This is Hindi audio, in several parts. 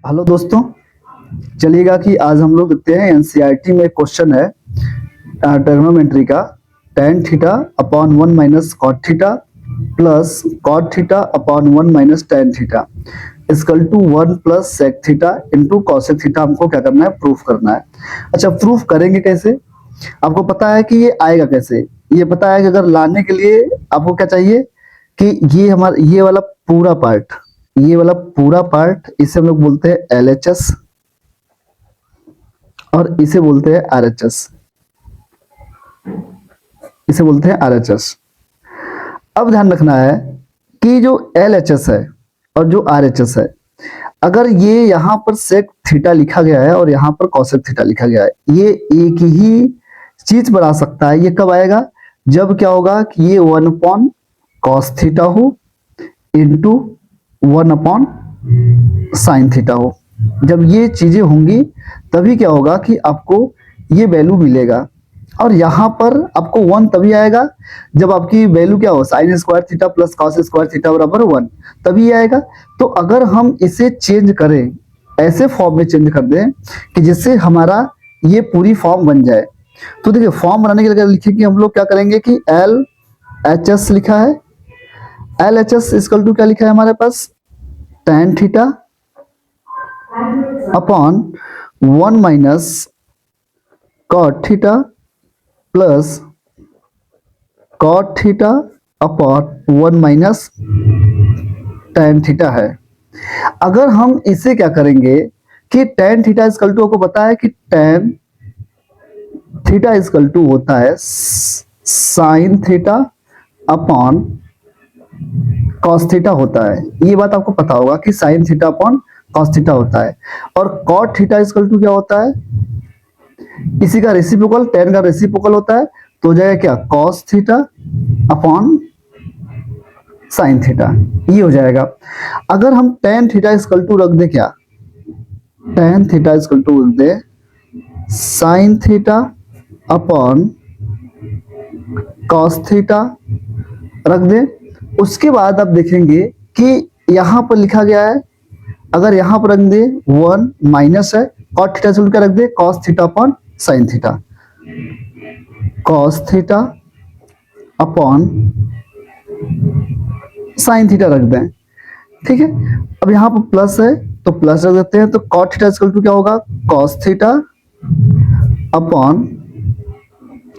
हेलो दोस्तों, चलिएगा कि आज हम लोग देखते हैं एनसीईआरटी में क्वेश्चन है ट्रिग्नोमेट्री का tan theta upon 1 minus cot theta plus cot theta upon 1 minus tan theta equal to 1 plus sec theta into cosec theta. हमको क्या करना है? प्रूफ करना है। अच्छा, प्रूफ करेंगे कैसे? आपको पता है कि ये आएगा कैसे? ये पता है कि अगर लाने के लिए आपको क्या चाहिए कि ये हमारा ये वाला पूरा पार्ट इसे हम लोग बोलते हैं एलएचएस और इसे बोलते हैं आरएचएस। इसे बोलते हैं आरएचएस। अब ध्यान रखना है कि जो एलएचएस है और जो आरएचएस है, अगर ये यहाँ पर सेक थीटा लिखा गया है और यहाँ पर कॉसेक थीटा लिखा गया है, ये एक ही चीज बना सकता है। ये कब आएगा? जब क्या होगा कि ये 1 अपॉन कॉस थीटा हो इंटू 1 अपॉन साइन थीटा हो। जब ये चीजें होंगी तभी क्या होगा कि आपको ये वैल्यू मिलेगा। और यहाँ पर आपको 1 तभी आएगा जब आपकी वैल्यू क्या हो, sign square theta plus cos square theta बराबर 1, तभी आएगा। तो अगर हम इसे चेंज करें, ऐसे फॉर्म में चेंज कर दें कि जिससे हमारा ये पूरी फॉर्म बन जाए, तो देखिए फॉर्म बनाने के लिए लिखे कि हम लोग क्या करेंगे कि एल एच एस लिखा है। L H S equal to क्या लिखा है हमारे पास? tan theta upon 1 minus cot theta plus cot theta upon 1 minus tan theta है। अगर हम इसे क्या करेंगे कि tan थीटा इक्वल टू, आपको पता है कि tan थीटा इक्वल टू होता है sine theta upon cos theta होता है। ये बात आपको पता होगा कि sign theta upon cos theta होता है। और कॉट थीटा इक्वल टू क्या होता है? इसी का रेसिप्रोकल, tan का रेसिप्रोकल होता है, तो हो जाएगा क्या? Cos theta upon sine theta, ये हो जाएगा। अगर हम tan थीटा इक्वल टू रख दे, क्या tan थीटा इक्वल टू रख दे sine theta upon cos theta रख दे, उसके बाद आप देखेंगे कि यहां पर लिखा गया है, अगर यहां पर रख दे 1 माइनस है, कॉट थीटा से उल्टा रख दे cos theta upon sine theta, cos theta upon sine theta रख दें। ठीक है, अब यहां पर प्लस है तो प्लस रख देते हैं, तो कॉट थीटा इक्वल टू क्या होगा? Cos theta upon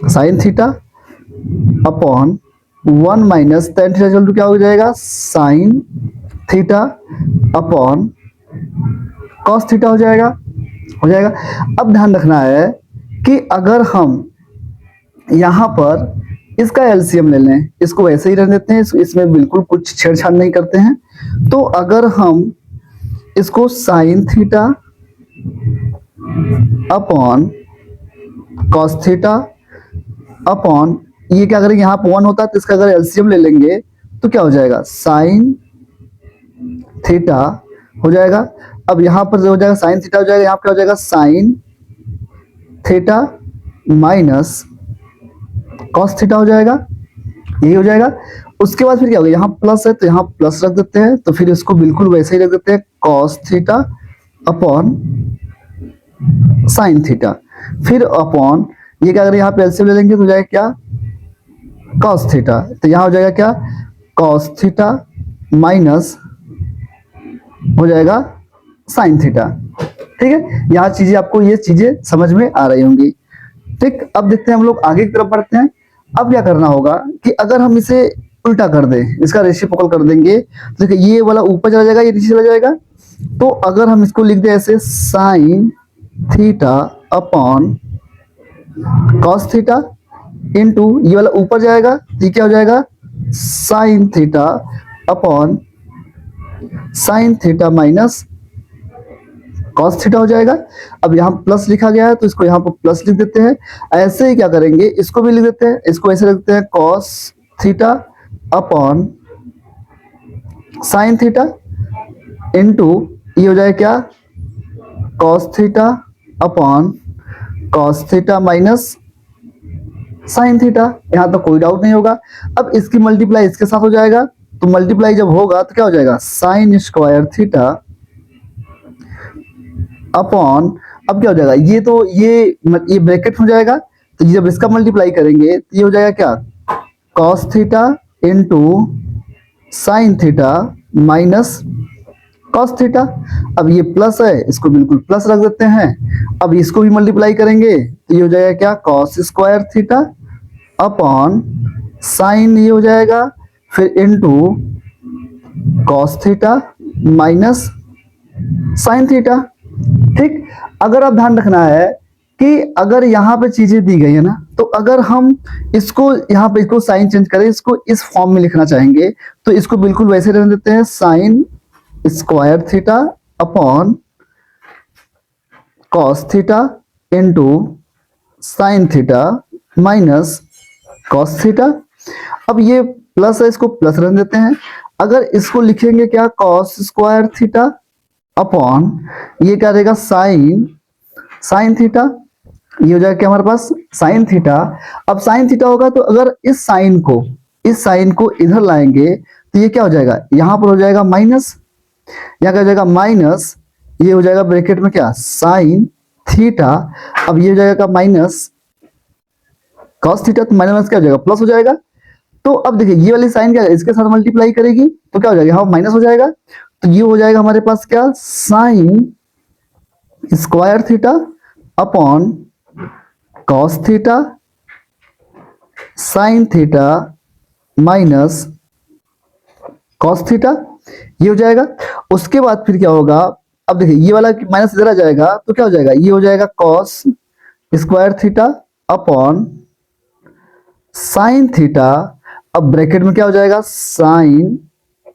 sine theta upon 1 minus tan theta equal to क्या हो जाएगा? Sine theta upon cos theta हो जाएगा। अब ध्यान रखना है कि अगर हम यहां पर इसका एलसीएम ले लें, इसको वैसे ही रहने देते हैं, इसमें बिल्कुल कुछ छेड़छाड़ नहीं करते हैं, तो अगर हम इसको sign theta upon cos theta upon, ये क्या करेंगे, यहाँ पर 1 होता है तो इसका अगर एलसीएम ले लेंगे तो क्या हो जाएगा? साइन थीटा हो जाएगा। अब यहाँ पर हो जाएगा साइन थीटा हो जाएगा, यहाँ पर क्या हो जाएगा? Sine theta minus cos theta हो जाएगा, यही हो जाएगा। उसके बाद फिर क्या होगा? यहाँ प्लस है तो यहाँ प्लस रख देते हैं, तो फिर इसको बिल्कुल वैसे ही रख देते हैं cos theta upon sine theta, फिर अपॉन ये क्या करें, यहाँ पे एलसीएम ले लेंगे तो हो जाएगा क्या? कॉस थीटा, तो यहाँ हो जाएगा क्या? कॉस थीटा माइनस हो जाएगा साइन थीटा। ठीक है, यहाँ चीजें आपको ये चीजें समझ में आ रही होंगी। ठीक, अब देखते हैं हम लोग आगे की तरफ बढ़ते हैं। अब क्या करना होगा कि अगर हम इसे उल्टा कर दें, इसका रेसिप्रोकल कर देंगे, तो देखिए ये वाला ऊपर चला जाएगा, ये नीचे चला जाएगा। तो अगर हम इसको लिख दें ऐसे sign theta upon cos theta into ये वाला ऊपर जाएगा, तो ये क्या हो जाएगा? Sine theta upon sine theta minus cos theta हो जाएगा। अब यहाँ प्लस लिखा गया है तो इसको यहाँ पर प्लस लिख देते हैं। ऐसे ही क्या करेंगे, इसको भी लिख देते हैं, इसको ऐसे लिखते हैं cos theta upon sine theta into ये हो जाएगा क्या? Cos theta upon cos theta minus sine theta. यहाँ तो कोई डाउट नहीं होगा। अब इसकी मल्टीप्लाई इसके साथ हो जाएगा, तो मल्टीप्लाई जब होगा तो क्या हो जाएगा? साइन स्क्वायर थीटा अपॉन, अब क्या हो जाएगा, ये ब्रैकेट हो जाएगा, तो जब इसका मल्टीप्लाई करेंगे तो ये हो जाएगा क्या, cos theta into sine theta minus cos theta. अब ये प्लस है, इसको बिल्कुल प्लस रख देते हैं। अब इसको भी मल्टीप्लाई करेंगे तो ये हो जाएगा क्या, cos square theta upon sign, ये हो जाएगा फिर into cos theta minus sine theta. ठीक, अगर आप ध्यान रखना है कि अगर यहाँ पे चीजें दी गई है ना, तो अगर हम इसको यहाँ पे इसको साइन चेंज करें, इसको इस फॉर्म में लिखना चाहेंगे तो इसको बिल्कुल वैसे रहने देते हैं, sign square theta upon cos theta into sine theta minus cos theta. अब ये प्लस है, इसको प्लस रहने देते हैं। अगर इसको लिखेंगे क्या, कॉस स्क्वायर थीटा अपॉन ये क्या रहेगा, साइन थीटा, ये हो जाएगा क्या हमारे पास, साइन थीटा। अब साइन थीटा होगा तो अगर इस साइन को इधर लाएंगे तो ये क्या हो जाएगा, यहां पर हो जाएगा माइनस, यहाँ क्या हो जाएगा माइनस, ये हो जाएगा ब्रैकेट में क्या, साइन थीटा। अब ये हो जाएगा माइनस कॉस थीटा, तो माइनस क्या हो जाएगा, प्लस हो जाएगा। तो अब देखिए ये वाली साइन क्या है, इसके साथ मल्टीप्लाई करेगी तो क्या हो जाएगा, यहाँ माइनस हो जाएगा, तो ये हो जाएगा हमारे पास क्या, sine square theta upon cos theta sine theta minus cos theta, ये हो जाएगा। उसके बाद फिर क्या होगा, अब देखिए ये वाला माइनस इधर आ जाएगा तो क्या हो जाएगा, ये हो जाएगा cos square theta upon sine theta. अब ब्रैकेट में क्या हो जाएगा, sine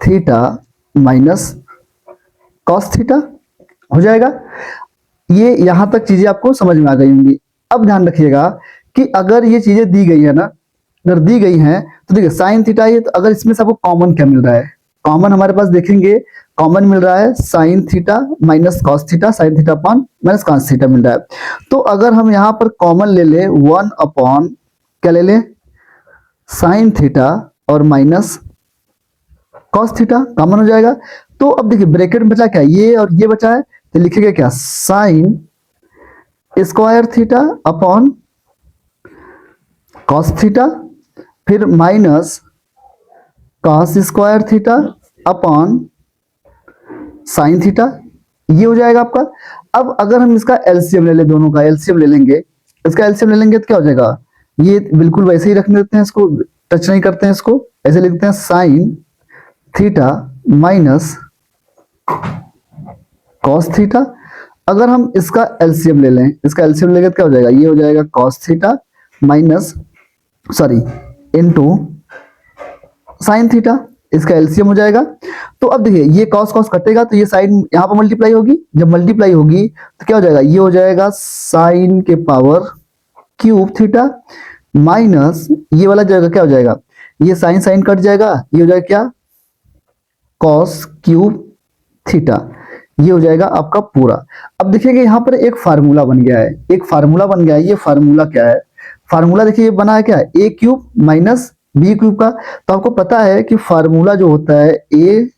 theta minus cos theta हो जाएगा। ये यहां तक चीजें आपको समझ में आ गई होंगी। अब ध्यान रखिएगा कि अगर ये चीजें दी गई है ना, अगर दी गई हैं तो देखिए साइन थीटा ये, तो अगर इसमें से आपको कॉमन क्या मिल रहा है, कॉमन हमारे पास देखेंगे, कॉमन मिल रहा है sine theta minus cos theta, sine theta upon minus cos theta मिल रहा है। तो अगर हम यहाँ पर कॉमन ले ले, वन अपॉन क्या ले लें, साइन थीटा और माइनस कॉस थीटा कॉमन हो जाएगा। तो अब देखिए ब्रैकेट में बचा क्या, ये और ये बचा है, तो लिखेगा क्या, sine square theta upon cos theta, फिर minus cos square theta upon sine theta, ये हो जाएगा आपका। अब अगर हम इसका एलसीएम ले ले, दोनों का एलसीएम ले लेंगे, इसका एलसीएम ले लेंगे तो क्या हो जाएगा, ये बिल्कुल वैसे ही रखने देते हैं, इसको टच नहीं करते हैं, इसको ऐसे लिखते हैं, sign theta minus cos theta. अगर हम इसका एलसीएम ले लें, इसका एलसीएम लेंगे तो क्या हो जाएगा, ये हो जाएगा cos theta minus into sine theta, इसका एलसीएम हो जाएगा। तो अब देखिए ये कॉस कॉस कटेगा तो ये साइन यहाँ पर मल्टीप्लाई होगी, जब मल्टीप्लाई होगी तो क्या हो जाएगा, ये हो जाएगा साइन के पावर क्यूब थीटा माइनस ये वाला जगह क्या हो जाएगा, ये साइन साइन कट जाएगा, ये हो जाएगा क्या, कॉस क्यूब थीटा, ये हो जाएगा आपका पूरा। अब देखिएगा यहाँ पर एक फार्मूला बन गया है, एक फार्मूला बन गया है। ये फार्मूला क्या है, फार्मूला देखिए ये बना है क्या, ए क्यूब माइनस बी क्यूब का। तो आपको पता है कि फार्मूला जो होता है ए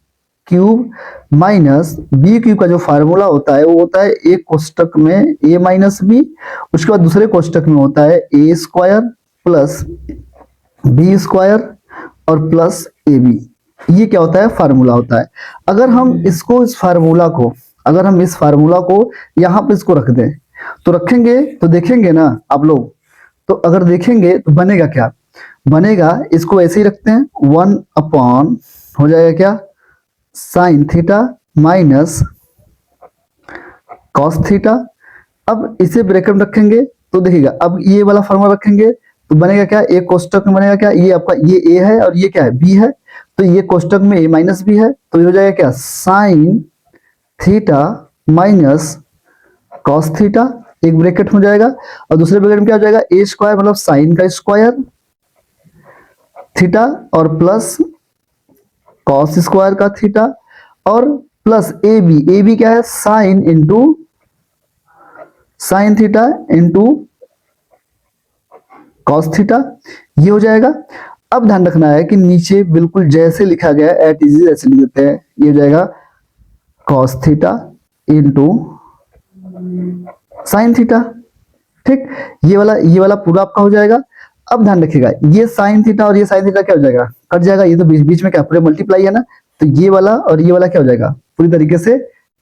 क्यूब माइनस बी क्यूब का जो फार्मूला होता है वो होता है एक कोष्टक में ए माइनस बी, उसके बाद दूसरे कोष्टक में होता है ए स्क्वायर प्लस बी स्क्वायर और प्लस ए बी। ये क्या होता है, फार्मूला होता है। अगर हम इसको इस फार्मूला को, अगर हम इस फार्मूला को यहाँ पे इसको रख दें तो रखेंगे तो देखेंगे ना आप लोग, तो अगर देखेंगे तो बनेगा क्या, बनेगा इसको ऐसे ही रखते हैं, वन अपॉन हो जाएगा क्या, sine theta minus cos theta. अब इसे ब्रैकेट में रखेंगे तो देखिएगा, अब ये वाला फार्मूला रखेंगे तो बनेगा क्या, एक कोष्टक में बनेगा क्या, ये आपका ये ए है और ये क्या है, बी है, तो ये कोष्टक में ए माइनस बी है, तो ये हो जाएगा क्या, sine theta minus cos theta, एक ब्रैकेट हो जाएगा, और दूसरे ब्रैकेट में क्या हो जाएगा, ए स्क्वायर मतलब साइन का स्क्वायर थीटा और प्लस कॉस स्क्वायर का थीटा और प्लस ए बी क्या है, sine into sine theta into cos theta, ये हो जाएगा। अब ध्यान रखना है कि नीचे बिल्कुल जैसे लिखा गया है एट इज ऐसे लिख देते हैं, ये हो जाएगा cos theta into sine theta. ठीक, ये वाला पूरा आपका हो जाएगा। अब ध्यान रखिएगा, ये साइन थीटा और ये साइन थीटा क्या हो जाएगा, कट जाएगा। ये तो बीच में क्या पूरे मल्टीप्लाई है ना, तो ये वाला और ये वाला क्या हो जाएगा, पूरी तरीके से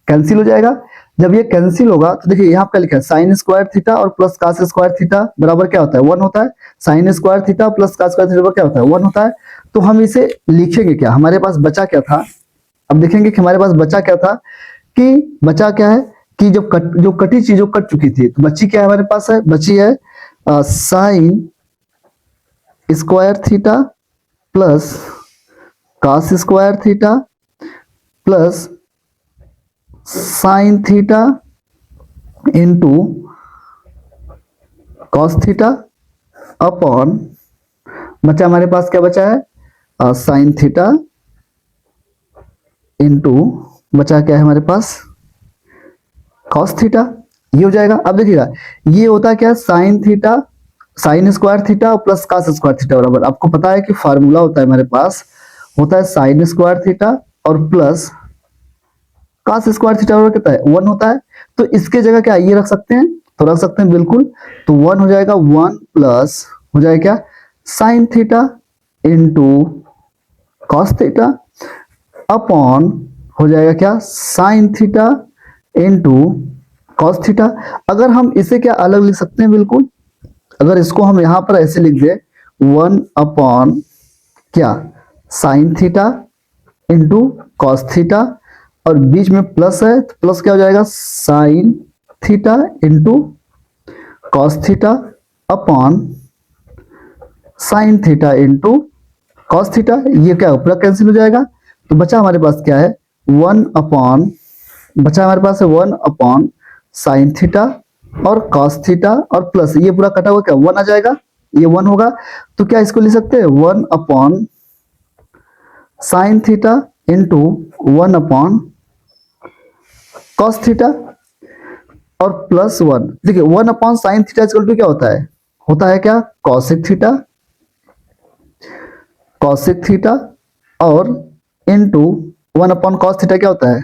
कैंसिल हो जाएगा। जब ये कैंसिल होगा तो देखिए यहाँ पे लिखा है साइन स्क्वायर थीटा और प्लस कास स्क्वायर थीटा बराबर क्या होता है, 1 होता है। Sine square theta plus cos square theta बराबर क्या होता है, 1 होता है। तो हम इसे लिखेंगे क्या, हमारे पास बचा क्या था, अब देखेंगे कि हमारे पास बचा क्या था, कि बचा क्या है कि जो कटी चीजों कट चुकी थी, तो बची क्या है हमारे पास, है बची है sine square theta plus cos square theta plus sine theta into cos theta upon, बचा हमारे पास क्या बचा है, साइन थीटा इंटू बचा क्या है हमारे पास, कॉस थीटा। ये हो जाएगा। अब देखिएगा ये होता है क्या, sine theta sine square theta plus cos square theta बराबर, आपको पता है कि फार्मूला होता है हमारे पास, होता है साइन स्क्वायर थीटा और प्लस कास स्क्वायर थीटा बराबर कितना है, 1 होता है। तो इसके जगह क्या ये रख सकते हैं, तो रख सकते हैं बिल्कुल। तो 1 हो जाएगा, 1 प्लस हो जाएगा क्या, sine theta into cos theta upon हो जाएगा क्या, sine theta into cos theta. अगर हम इसे क्या अलग लिख सकते हैं बिल्कुल, अगर इसको हम यहां पर ऐसे लिख दे 1 अपॉन क्या, sine theta into cos theta और बीच में प्लस है तो प्लस क्या हो जाएगा, sine theta into cos theta upon sine theta into cos theta. ये क्या पूरा कैंसिल हो जाएगा। तो बचा हमारे पास क्या है, 1 अपॉन, बचा हमारे पास है 1 अपॉन साइन थीटा और कॉस थीटा और प्लस ये पूरा कटा हुआ क्या 1 आ जाएगा, ये 1 होगा। तो क्या इसको लिख सकते हैं 1 upon sine theta into 1 upon cos theta और प्लस 1। देखिए 1 upon sine theta equal to क्या होता है क्या, कॉसिक थीटा, कॉसिक थीटा और इनटू 1 अपॉन कॉस थीटा क्या होता है,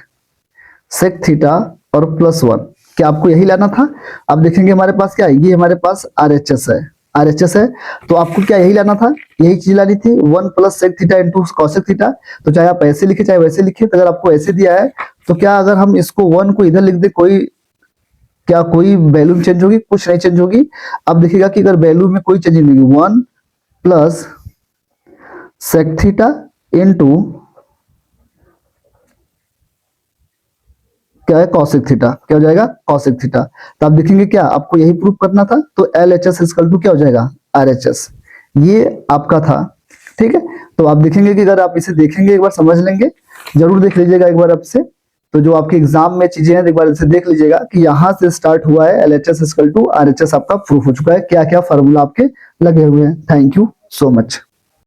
सेक थीटा और प्लस 1। क्या आपको यही लाना था। अब देखेंगे हमारे पास क्या है, ये हमारे पास आरएचएस है, आरएचएस है। तो आपको क्या यही लाना था, यही चीज लानी थी 1 plus sec theta into cosec theta. तो चाहे आप ऐसे लिखे चाहे वैसे लिखे, तो अगर आपको ऐसे दिया है तो क्या अगर हम इसको 1 को इधर लिख दे, कोई वैल्यू चेंज होगी, कुछ नहीं चेंज होगी। अब देखिएगा कि अगर वैल्यू में कोई चेंज नहीं होगी, 1 प्लस सेक थीटा इंटू क्या है, कॉसिक थीटा, क्या हो जाएगा, कॉसिक थीटा। तो आप देखेंगे क्या आपको यही प्रूफ करना था, तो LHS इक्वल टू क्या हो जाएगा, RHS। ये आपका था, ठीक है। तो आप देखेंगे कि अगर आप इसे देखेंगे एक बार समझ लेंगे, जरूर देख लीजिएगा एक बार आपसे। तो जो आपके एग्जाम में चीजें हैं एक बार इसे देख लीजिएगा कि यहाँ से स्टार्ट हुआ है LHS इक्वल टू RHS, आपका प्रूफ हो चुका है, क्या क्या फॉर्मूला आपके लगे हुए हैं। Thank you so much.